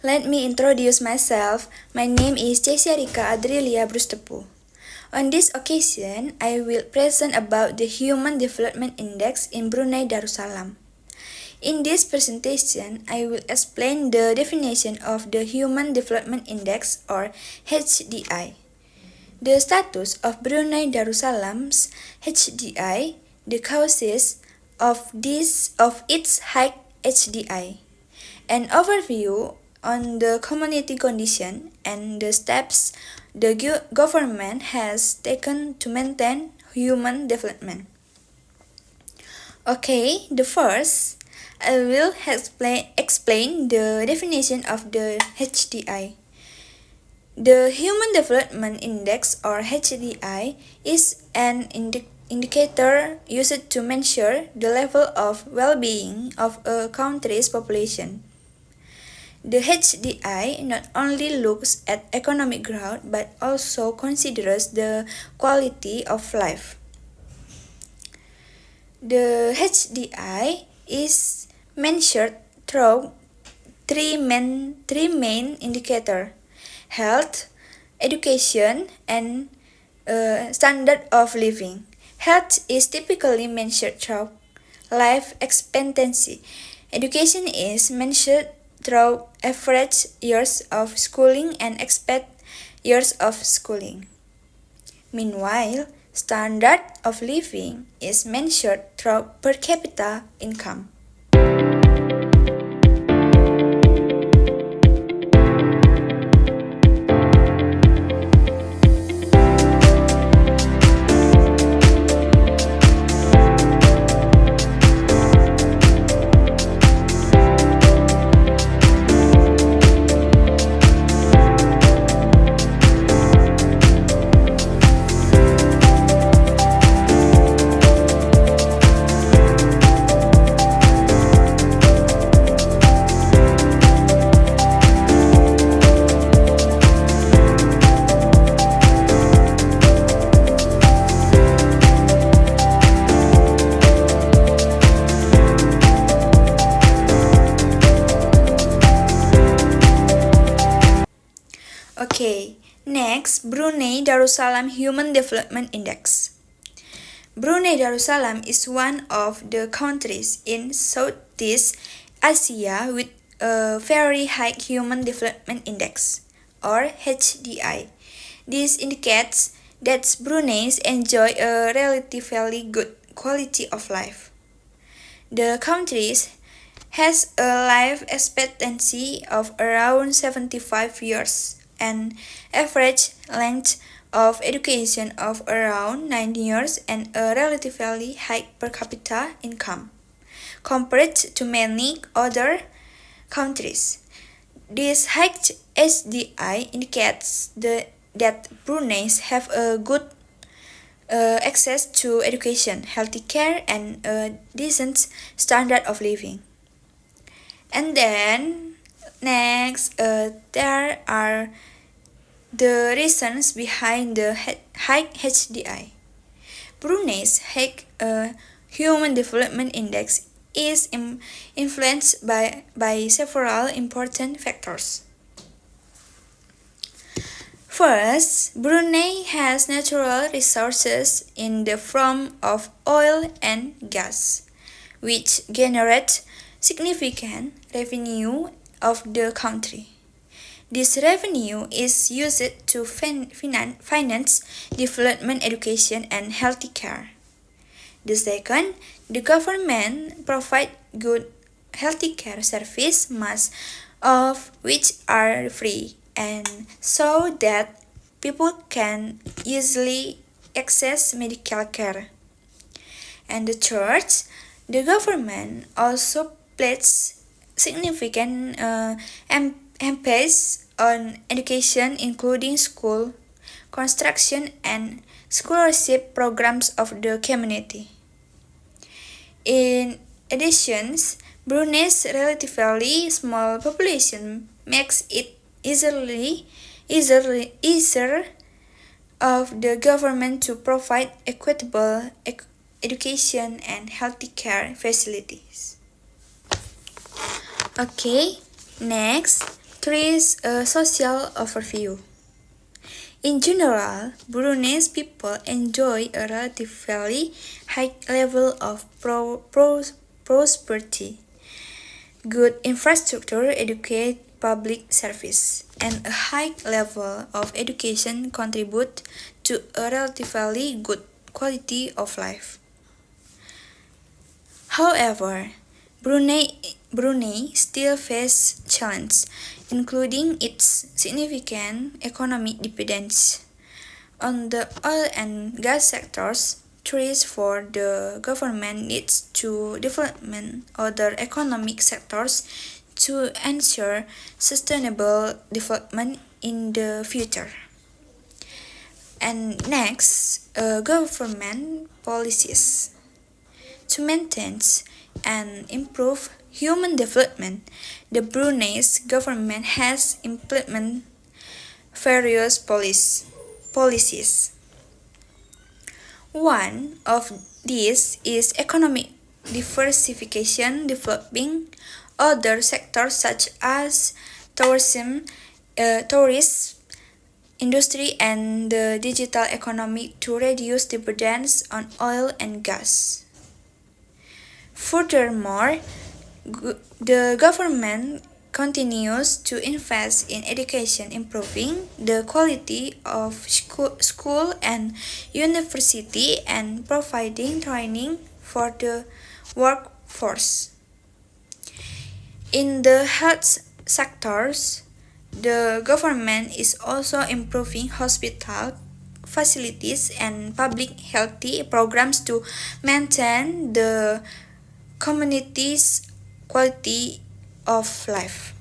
Let me introduce myself. My name is Rika Adrilia Brustepu. On this occasion, I will present about the Human Development Index in Brunei Darussalam. In this presentation, I will explain the definition of the Human Development Index or HDI, the status of Brunei Darussalam's HDI, the causes of its high HDI, an overview on the community condition and the steps the government has taken to maintain human development. Okay, the first, I will explain the definition of the HDI. The Human Development Index or HDI is an indicator used to measure the level of well-being of a country's population. The HDI not only looks at economic growth but also considers the quality of life. The HDI is measured through three main indicators: health, education, and standard of living. Health is typically measured through life expectancy. Education is measured through average years of schooling and expected years of schooling. Meanwhile, standard of living is measured through per capita income. Okay, next, Brunei Darussalam Human Development Index. Brunei Darussalam is one of the countries in Southeast Asia with a very high Human Development Index, or HDI. This indicates that Brunei enjoy a relatively good quality of life. The country has a life expectancy of around 75 years and average length of education of around 9 years and a relatively high per capita income compared to many other countries. This high HDI indicates that Brunei have a good access to education, healthy care, and a decent standard of living. And then next, there are the reasons behind the high HDI. Brunei's high Human Development Index is influenced by several important factors. First, Brunei has natural resources in the form of oil and gas, which generate significant revenue of the country. This revenue is used to finance development, education, and healthy care. The second, the government provides good healthy care service, most of which are free, and so that people can easily access medical care. And the third, the government also places significant emphasis on education, including school construction and scholarship programs of the community. In addition, Brunei's relatively small population makes it easier of the government to provide equitable education and healthy care facilities. Okay, next, 3. A social overview. In general, Brunei's people enjoy a relatively high level of prosperity, good infrastructure, educate public service, and a high level of education contribute to a relatively good quality of life. However, Brunei still faces challenges, including its significant economic dependence on the oil and gas sectors. Threats for the government needs to develop other economic sectors to ensure sustainable development in the future. And next, government policies. To maintain and improve human development, the Brunei's government has implemented various policies. One of these is economic diversification, developing other sectors such as tourism, industry, and the digital economy to reduce dependence on oil and gas. Furthermore, the government continues to invest in education, improving the quality of school and university, and providing training for the workforce. In the health sectors, the government is also improving hospital facilities and public health programs to maintain the community's quality of life.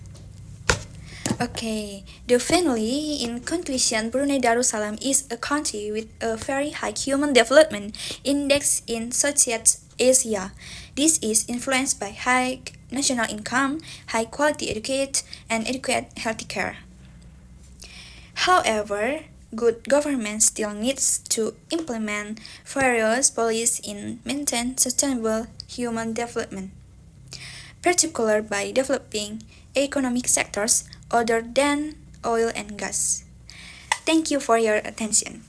Okay, finally, in conclusion, Brunei Darussalam is a country with a very high human development index in Southeast Asia. This is influenced by high national income, high quality education, and adequate healthcare. However, good government still needs to implement various policies in maintain sustainable human development, particularly by developing economic sectors other than oil and gas. Thank you for your attention.